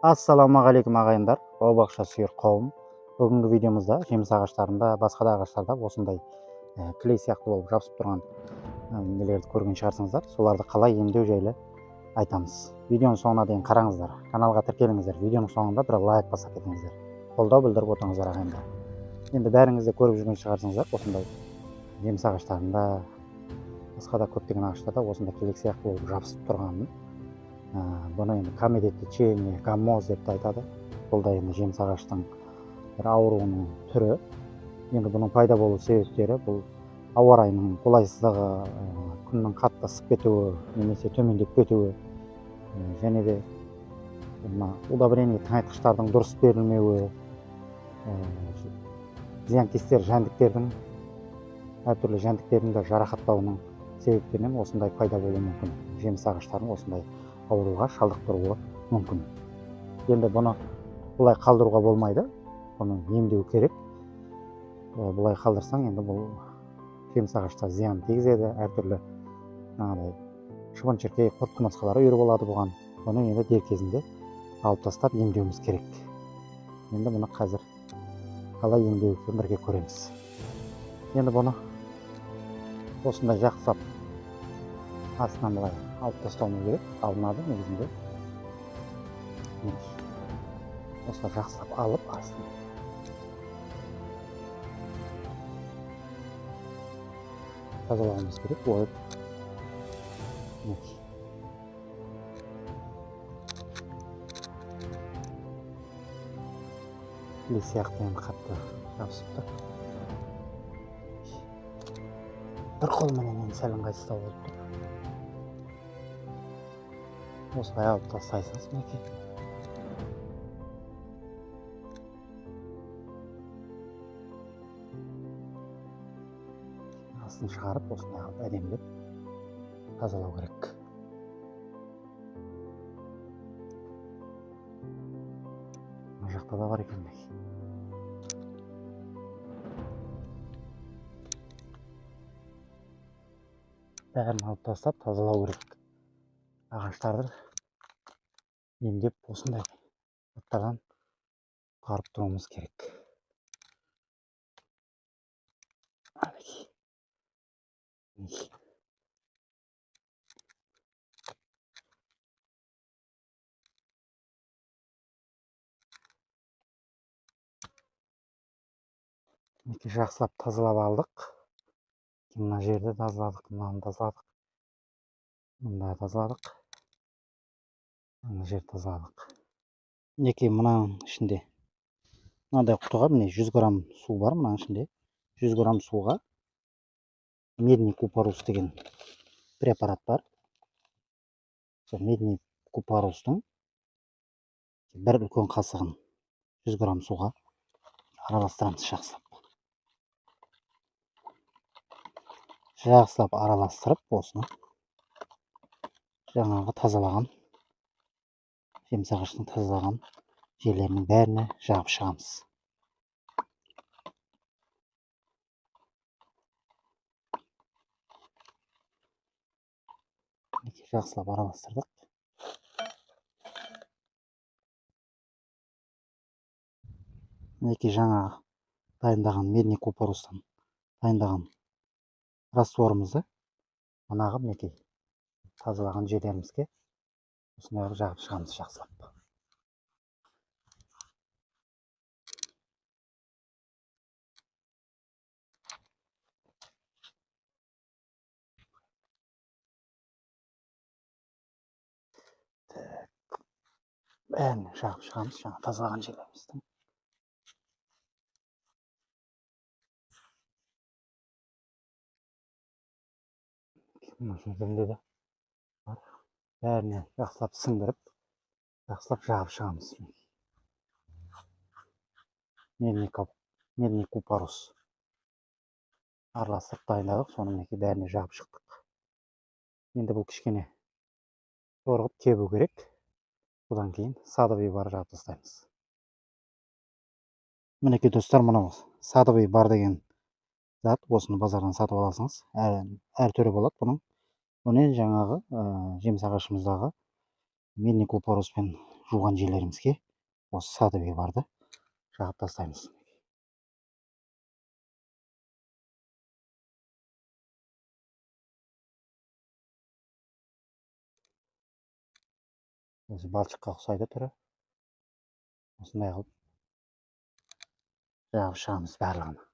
Ассалаумағалейкум ағайындар, бау бақша сүйер қауым. Бүгінгі видеомызда жеміс ағаштарында, басқа да ағаштарда осындай кілей сияқты болып жабысып тұрған нелерді көрген шығарсыңыздар. Соларды қалай емдеу жайлы айтамыз. Видеоның соңына дейін қараңыздар, каналға тіркеліңіздер. Видеоның соңында бір лайк басып кетіңіздер. Қолдау білдіріп отырыңыздар ағайындар. Енді бәріңіз де көріп жүрген шығарсыңыздар, осындай жеміс ағаштарында, басқа да көптеген ағаштарда осындай кілек сияқты болып жабысып тұрғанын. Бұны енді комедетечение, гаммоз деп айтады. Бұл да енді жеміс ағаштың бір ауруының түрі. Енді бұның пайда болу себептері бұл ауа райының қолайсыздығы, күннің қатты ысып кетуі немесе төмендеп кетуі, және де удобрение тыңайтқыштардың дұрыс берілмеуі, зиянкестер жәндіктердің, әртүрлі жәндіктердің де жарақаттауының себептерінен осындай пайда болуы мүмкін. Жеміс ағаштарын осындай ауруға шалдықтыруы мүмкін. Енді бұны бұлай қалдыруға болмайды, бұны емдеу керек. Бұлай қалдырсаң, енді бұл жеміс ағашқа зиян тигізеді, әртүрлі шыбын-шіркей, құрт-құмырсқалар үйір болады бұған. Бұны енді дер кезінде алып тастап емдеуіміз керек. Енді бұны қазір қалай емдеуді бірге көреміз. Енді бұны осындай жақсылап астынан былай алып тастауымыз керек. Алынады негізінде. Осылай жақсылап алып астынан тазалауымыз керек. Ойып кіле сияқты енді қатты жабысыпты. Бір қолменен енді сәл ыңғайсыздау болып тұр. Осылай алып тастайсыңыз мінекей. Астын шығарып, осындай алып әдемілеп тазалау керек. Мына жақта да бар екен. Бәрін алып тастап тазалау керек. Ағаштарды емдеп осындай заттардан құтқарып тұруымыз керек. Жақсылап тазалап алдық. Мына жерді тазаладық, мынаны тазаладық. Мында тазаладық. Мына жерді тазаладық. Мінекей мынаның ішінде мынандай құтыға міне 100 грамм су бар. Мынаның ішінде 100 грамм суға медный купорус деген препарат бар. Медный купорустың бір үлкен қасығын 100 грамм суға араластырамыз жақсылап. Жақсылап араластырып, осыны жаңағы тазалаған, жеміс ағаштың тазалаған жерлерінің бәріне жағып шығамыз. Жақсылап араластырдық. Мінекей жаңағы дайындаған медный купорустан дайындаған растворымызды манағы мінекей тазалаған жерлерімізге осындай жағып шығамыз жақсылап. Бәрін жағып шығамыз жаңа тазалаған жерлеріміздің. Мына жерінде де бар. Бәріне жақсылап сіңдіріп, жақсылап жағып шығамыз. Медный купорус араластырып дайындадық, соны мінекей бәріне жағып шықтық. Енді бұл кішкене сорғып тебу керек. Бұдан кейін садовый бар жағып тастаймыз. Мінекей достар, мынау садовый бар деген зат, осыны базардан сатып аласыңыз. Әр түрі болады бұның. Бұны жаңағы жеміс ағашымыздағы медный купорус пен жуған жерлерімізге осы садовый барды жағып тастаймыз. Өзі балшыққа ұқсайды түрі. Осындай қылып жағып шығамыз барлығын.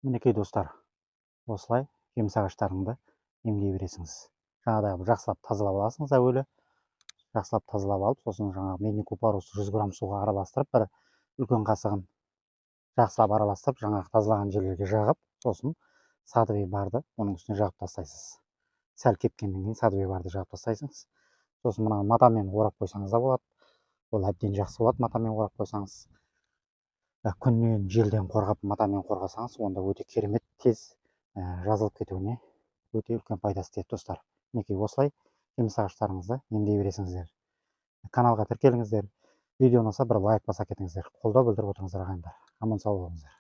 Мінекей достар, осылай жеміс ағаштарыңды емдей бересіңіз. Жаңағыдай жақсылап тазалап аласыңыз әуелі. Жақсылап тазалап алып, сосын жаңағы медный купорос 100 грамм суға араластырып, бір үлкен қасығын жақсылап араластырып, жаңағы тазалаған жерлерге жағып, сосын садовый барды оның үстіне жағып тастайсыз. Сәл кепкеннен кейін садовый барды жағып тастайсыз. Сосын мына матамен орап қойсаңыз да болады. Ол әбден жақсы болады, матамен орап қойсаңыз. Күннен, желден қорғап, матамен қорғасаңыз, онда өте керемет тез жазылып кетуіне өте үлкен пайдасы тиеді достар. Мінекей осылай жеміс ағаштарыңызды емдей бересіңіздер. Каналға тіркеліңіздер. Видео ұнаса бір лайк баса кетіңіздер. Қолдау білдіріп отырыңыздар ағайындар. Аман сау болыңыздар.